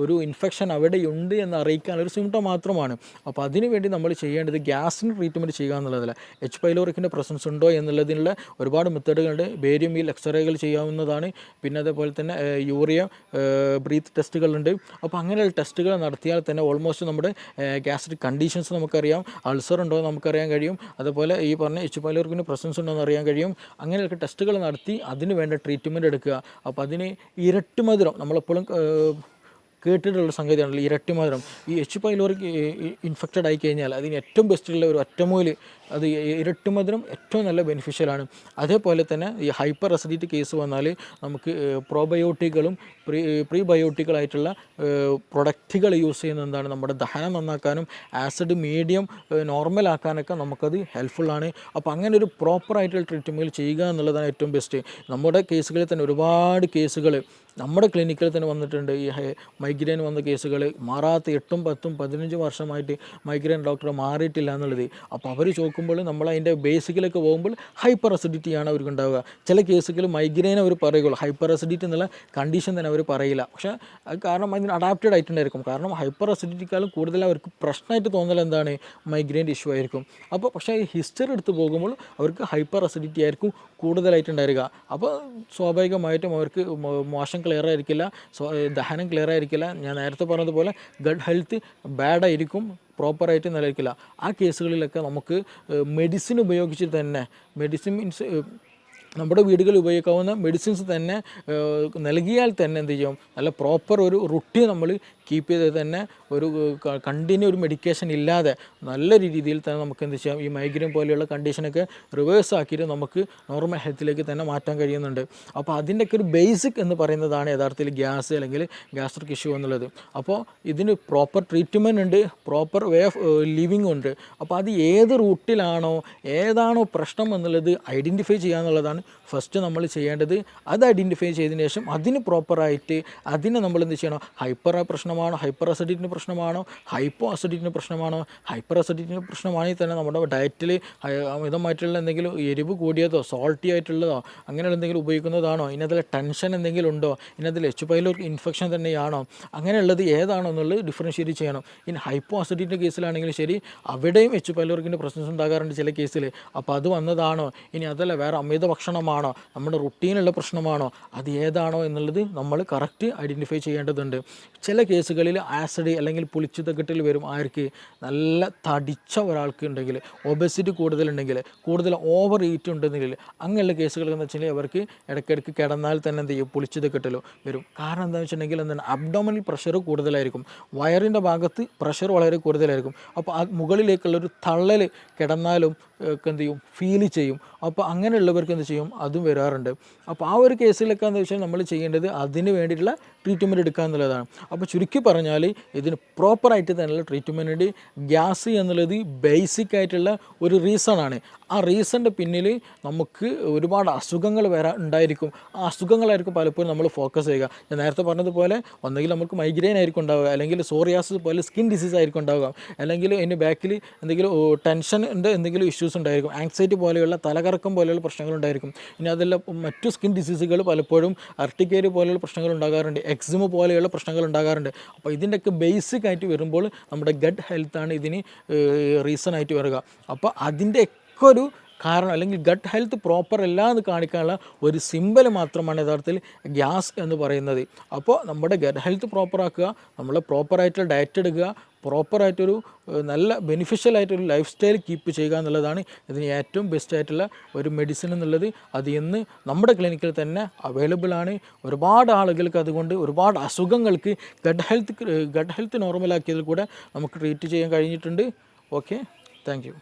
ഒരു ഇൻഫെക്ഷൻ അവിടെയുണ്ട് എന്ന് അറിയിക്കാനൊരു സിംറ്റം മാത്രമാണ്. അപ്പോൾ അതിന് വേണ്ടി നമ്മൾ ചെയ്യേണ്ടത് ഗ്യാസിന് ട്രീറ്റ്മെൻറ്റ് ചെയ്യുക എന്നുള്ളതല്ല. എച്ച് പൈലോറിക്കിൻ്റെ പ്രസൻസ് ഉണ്ടോ എന്നുള്ളതിനുള്ള ഒരുപാട് മെത്തേഡുകളുണ്ട്. ബേരിയം വീൽ എക്സ്റേകൾ ചെയ്യാവുന്നതാണ്. പിന്നെ അതേപോലെ തന്നെ യൂറിയ ബ്രീത്ത് ടെസ്റ്റുകളുണ്ട്. അപ്പോൾ അങ്ങനെയുള്ള ടെസ്റ്റുകൾ നടത്തിയാൽ തന്നെ ഓൾമോസ്റ്റ് നമ്മുടെ ഗ്യാസ്ട്രിക് കണ്ടീഷൻസ് നമുക്കറിയാം, അൾസർ ഉണ്ടോ എന്ന് നമുക്കറിയാൻ കഴിയും. അതുപോലെ ഈ പറഞ്ഞ എച്ച് പൈലോറിക്കിൻ്റെ പ്രസൻസ് ഉണ്ടോ എന്ന് അറിയാൻ കഴിയും. അങ്ങനെയൊക്കെ ടെസ്റ്റുകൾ നടത്തി അതിന് വേണ്ട ട്രീറ്റ്മെൻറ്റ് എടുക്കുക. അപ്പോൾ അതിന് ഇരട്ടി മധുരം നമ്മളെപ്പോഴും കേട്ടിട്ടുള്ള സംഗതിയാണല്ലോ ഇരട്ടി മധുരം. ഈ എച്ച് പൈലോറി ഇൻഫെക്റ്റഡ് ആയി കഴിഞ്ഞാൽ അതിന് ഏറ്റവും ബെസ്റ്റുള്ള ഒരു ഒറ്റമൂല് അത് ഇരട്ടി മധുരം ഏറ്റവും നല്ല ബെനിഫിഷ്യലാണ്. അതേപോലെ തന്നെ ഈ ഹൈപ്പർ അസിഡിറ്റി കേസ് വന്നാൽ നമുക്ക് പ്രോബയോട്ടിക്കുകളും പ്രീബയോട്ടിക്കുകളായിട്ടുള്ള പ്രൊഡക്റ്റുകൾ യൂസ് ചെയ്യുന്നത് എന്താണ് നമ്മുടെ ദഹനം നന്നാക്കാനും ആസിഡ് മീഡിയം നോർമൽ ആക്കാനൊക്കെ നമുക്കത് ഹെൽപ്ഫുള്ളാണ്. അപ്പോൾ അങ്ങനെ ഒരു പ്രോപ്പറായിട്ടുള്ള ട്രീറ്റ്മെൻറ്റ് ചെയ്യുക എന്നുള്ളതാണ് ഏറ്റവും ബെസ്റ്റ്. നമ്മുടെ കേസുകളിൽ തന്നെ ഒരുപാട് കേസുകൾ നമ്മുടെ ക്ലിനിക്കിൽ തന്നെ വന്നിട്ടുണ്ട്. ഈ മൈഗ്രെയിൻ വന്ന കേസുകൾ മാറാത്ത 8, 10, 15 വർഷമായിട്ട് മൈഗ്രെയിൻ ഡോക്ടറെ മാറിയിട്ടില്ല എന്നുള്ളത്. അപ്പോൾ അവർ ചോദിക്കുമ്പോൾ നമ്മൾ അതിൻ്റെ ബേസിക്കിലേക്ക് പോകുമ്പോൾ ഹൈപ്പർ അസിഡിറ്റിയാണ് അവർക്ക് ഉണ്ടാവുക. ചില കേസുകൾ മൈഗ്രെയിൻ അവർ പറയുള്ളൂ, ഹൈപ്പർ അസിഡിറ്റി എന്നുള്ള കണ്ടീഷൻ തന്നെ അവർ പറയില്ല. പക്ഷേ അത് കാരണം അതിന് അഡാപ്റ്റഡ് ആയിട്ടുണ്ടായിരിക്കും. കാരണം ഹൈപ്പർ അസിഡിറ്റിക്കാളും കൂടുതൽ അവർക്ക് പ്രശ്നമായിട്ട് തോന്നൽ എന്താണ്, മൈഗ്രെയിൻ്റെ ഇഷ്യൂ ആയിരിക്കും. അപ്പോൾ പക്ഷേ ഈ ഹിസ്റ്ററി എടുത്ത് പോകുമ്പോൾ അവർക്ക് ഹൈപ്പർ അസിഡിറ്റി ആയിരിക്കും കൂടുതലായിട്ടുണ്ടായിരിക. അപ്പോൾ സ്വാഭാവികമായിട്ടും അവർക്ക് മോശം ക്ലിയർ ആയിരിക്കില്ല, ദഹനം ക്ലിയർ ആയിരിക്കില്ല. ഞാൻ നേരത്തെ പറഞ്ഞതുപോലെ ഗട്ട് ഹെൽത്ത് ബാഡായിരിക്കും, പ്രോപ്പറായിട്ട് നിലനിൽക്കില്ല. ആ കേസുകളിലൊക്കെ നമുക്ക് മെഡിസിൻ ഉപയോഗിച്ച് തന്നെ, മെഡിസിൻ മീൻസ് നമ്മുടെ വീടുകളിൽ ഉപയോഗിക്കാവുന്ന മെഡിസിൻസ് തന്നെ നൽകിയാൽ തന്നെ എന്ത് ചെയ്യും, നല്ല പ്രോപ്പർ ഒരു റുട്ടീൻ നമ്മൾ കീപ്പ് ചെയ്ത് തന്നെ ഒരു കണ്ടിന്യൂ ഒരു മെഡിക്കേഷൻ ഇല്ലാതെ നല്ല രീതിയിൽ തന്നെ നമുക്ക് എന്ത് ചെയ്യാം, ഈ മൈഗ്രെയിൻ പോലെയുള്ള കണ്ടീഷനൊക്കെ റിവേഴ്സ് ആക്കിയിട്ട് നമുക്ക് നോർമൽ ഹെൽത്തിലേക്ക് തന്നെ മാറ്റാൻ കഴിയുന്നുണ്ട്. അപ്പോൾ അതിൻ്റെയൊക്കെ ഒരു ബേസിക് എന്ന് പറയുന്നതാണ് യഥാർത്ഥത്തിൽ ഗ്യാസ് അല്ലെങ്കിൽ ഗ്യാസ്ട്രിക് ഇഷ്യൂ എന്നുള്ളത്. അപ്പോൾ ഇതിന് പ്രോപ്പർ ട്രീറ്റ്മെൻറ്റ് ഉണ്ട്, പ്രോപ്പർ വേ ഓഫ് ലിവിങ് ഉണ്ട്. അപ്പോൾ അത് ഏത് റൂട്ടിലാണോ ഏതാണോ പ്രശ്നം എന്നുള്ളത് ഐഡൻറ്റിഫൈ ചെയ്യുക എന്നുള്ളതാണ് ഫസ്റ്റ് നമ്മൾ ചെയ്യേണ്ടത്. അത് ഐഡൻറ്റിഫൈ ചെയ്തതിന് ശേഷം അതിന് പ്രോപ്പറായിട്ട് അതിനെ നമ്മൾ എന്ത് ചെയ്യണം, ഹൈപ്പർ പ്രശ്നമാണോ, ഹൈപ്പർ അസിഡിറ്റിൻ്റെ പ്രശ്നമാണോ, ഹൈപ്പോ അസിഡിറ്റിൻ്റെ പ്രശ്നമാണോ. ഹൈപ്പർ അസിഡിറ്റിൻ്റെ പ്രശ്നമാണെങ്കിൽ തന്നെ നമ്മുടെ ഡയറ്റിൽ അമിതമായിട്ടുള്ള എന്തെങ്കിലും എരിവ് കൂടിയതോ സോൾട്ടി ആയിട്ടുള്ളതോ അങ്ങനെയുള്ള എന്തെങ്കിലും ഉപയോഗിക്കുന്നതാണോ, ഇതിനകത്തിൽ ടെൻഷൻ എന്തെങ്കിലും ഉണ്ടോ, ഇതിനകത്തിൽ എച്ച് പൈലോറി ഇൻഫെക്ഷൻ തന്നെയാണോ, അങ്ങനെയുള്ളത് ഏതാണോ എന്നുള്ളത് ഡിഫറൻഷ്യേറ്റ് ചെയ്യണം. ഇനി ഹൈപ്പോ അസിഡിറ്റിൻ്റെ കേസിലാണെങ്കിലും ശരി, അവിടെയും എച്ച് പൈലോറിക്കിൻ്റെ പ്രശ്നം ഉണ്ടാകാറുണ്ട് ചില കേസിൽ. അപ്പോൾ അത് വന്നതാണോ, ഇനി അതല്ല വേറെ അമിത ഭക്ഷണമാണോ, നമ്മുടെ റുട്ടീനുള്ള പ്രശ്നമാണോ, അത് ഏതാണോ എന്നുള്ളത് നമ്മൾ കറക്റ്റ് ഐഡൻറ്റിഫൈ ചെയ്യേണ്ടതുണ്ട്. ചില കേസുകളിൽ ആസിഡ് അല്ലെങ്കിൽ പുളിച്ചുതക്കെട്ടിൽ വരും. ആർക്ക്, നല്ല തടിച്ച ഒരാൾക്ക് ഉണ്ടെങ്കിൽ, ഒബസിറ്റി കൂടുതലുണ്ടെങ്കിൽ, കൂടുതൽ ഓവർ ഈറ്റ് ഉണ്ടെങ്കിൽ, അങ്ങനെയുള്ള കേസുകൾ എന്ന് വെച്ചാൽ അവർക്ക് ഇടയ്ക്കിടയ്ക്ക് കിടന്നാൽ തന്നെ എന്ത് ചെയ്യും, പുളിച്ചുതക്കെട്ടലോ വരും. കാരണം എന്താണെന്ന് വെച്ചിട്ടുണ്ടെങ്കിൽ എന്താണ്, അബ്ഡോമിനൽ പ്രഷർ കൂടുതലായിരിക്കും, വയറിൻ്റെ ഭാഗത്ത് പ്രഷർ വളരെ കൂടുതലായിരിക്കും. അപ്പോൾ ആ മുകളിലേക്കുള്ളൊരു തള്ളൽ കിടന്നാലും ഒക്കെ എന്ത് ചെയ്യും, ഫീൽ ചെയ്യും. അപ്പോൾ അങ്ങനെയുള്ളവർക്ക് എന്ത് ചെയ്യും, അതും വരാറുണ്ട്. അപ്പോൾ ആ ഒരു കേസിലൊക്കെ എന്ന് വെച്ചാൽ നമ്മൾ ചെയ്യേണ്ടത് അതിന് വേണ്ടിയിട്ടുള്ള ട്രീറ്റ്മെൻറ്റ് എടുക്കുക എന്നുള്ളതാണ്. അപ്പോൾ ചുരുക്കി പറഞ്ഞാൽ ഇതിന് പ്രോപ്പറായിട്ട് തന്നെയുള്ള ട്രീറ്റ്മെൻറ്റ്. ഗ്യാസ് എന്നുള്ളത് ബേസിക് ആയിട്ടുള്ള ഒരു റീസണാണ്. ആ റീസണിൻ്റെ പിന്നിൽ നമുക്ക് ഒരുപാട് അസുഖങ്ങൾ ഉണ്ടായിരിക്കും. ആ അസുഖങ്ങളായിരിക്കും പലപ്പോഴും നമ്മൾ ഫോക്കസ് ചെയ്യുക. ഞാൻ നേരത്തെ പറഞ്ഞതുപോലെ ഒന്നെങ്കിൽ നമുക്ക് മൈഗ്രെയിൻ ആയിരിക്കും ഉണ്ടാവുക, അല്ലെങ്കിൽ സോറിയാസിസ് പോലെ സ്കിൻ ഡിസീസ് ആയിരിക്കും ഉണ്ടാവുക, അല്ലെങ്കിൽ അതിൻ്റെ ബാക്കിൽ എന്തെങ്കിലും ടെൻഷൻ്റെ എന്തെങ്കിലും ഇഷ്യൂസ് ഉണ്ടായിരിക്കും, ആങ്സൈറ്റി പോലെയുള്ള തലകറക്കം പോലെയുള്ള പ്രശ്നങ്ങൾ ഉണ്ടായിരിക്കും. ഇനി അതെല്ലാം മറ്റു സ്കിൻ ഡിസീസുകൾ പലപ്പോഴും അർട്ടിക്കേരി പോലെയുള്ള പ്രശ്നങ്ങൾ ഉണ്ടാകാറുണ്ട്, എക്സിമ പോലെയുള്ള പ്രശ്നങ്ങൾ ഉണ്ടാകാറുണ്ട്. അപ്പോൾ ഇതിൻ്റെയൊക്കെ ബേസിക് ആയിട്ട് വരുമ്പോൾ നമ്മുടെ ഗട്ട് ഹെൽത്താണ് ഇതിന് റീസൺ ആയിട്ട് വരിക. അപ്പോൾ അതിൻ്റെയൊക്കെ ഒരു കാരണം അല്ലെങ്കിൽ ഗട്ട് ഹെൽത്ത് പ്രോപ്പർ അല്ല എന്ന് കാണിക്കാനുള്ള ഒരു സിമ്പൽ മാത്രമാണ് യഥാർത്ഥത്തിൽ ഗ്യാസ് എന്ന് പറയുന്നത്. അപ്പോൾ നമ്മുടെ ഗട്ട് ഹെൽത്ത് പ്രോപ്പറാക്കുക, നമ്മൾ പ്രോപ്പറായിട്ടുള്ള ഡയറ്റ് എടുക്കുക, പ്രോപ്പറായിട്ടൊരു നല്ല ബെനിഫിഷ്യലായിട്ടൊരു ലൈഫ് സ്റ്റൈൽ കീപ്പ് ചെയ്യുക എന്നുള്ളതാണ് ഇതിന് ഏറ്റവും ബെസ്റ്റ് ആയിട്ടുള്ള ഒരു മെഡിസിൻ എന്നുള്ളത്. അത് ഇന്ന് നമ്മുടെ ക്ലിനിക്കിൽ തന്നെ അവൈലബിൾ ആണ്. ഒരുപാട് ആളുകൾക്ക് അതുകൊണ്ട് ഒരുപാട് അസുഖങ്ങൾക്ക് ഗട്ട് ഹെൽത്ത് നോർമലാക്കിയതിൽ കൂടെ നമുക്ക് ട്രീറ്റ് ചെയ്യാൻ കഴിഞ്ഞിട്ടുണ്ട്. Okay, thank you.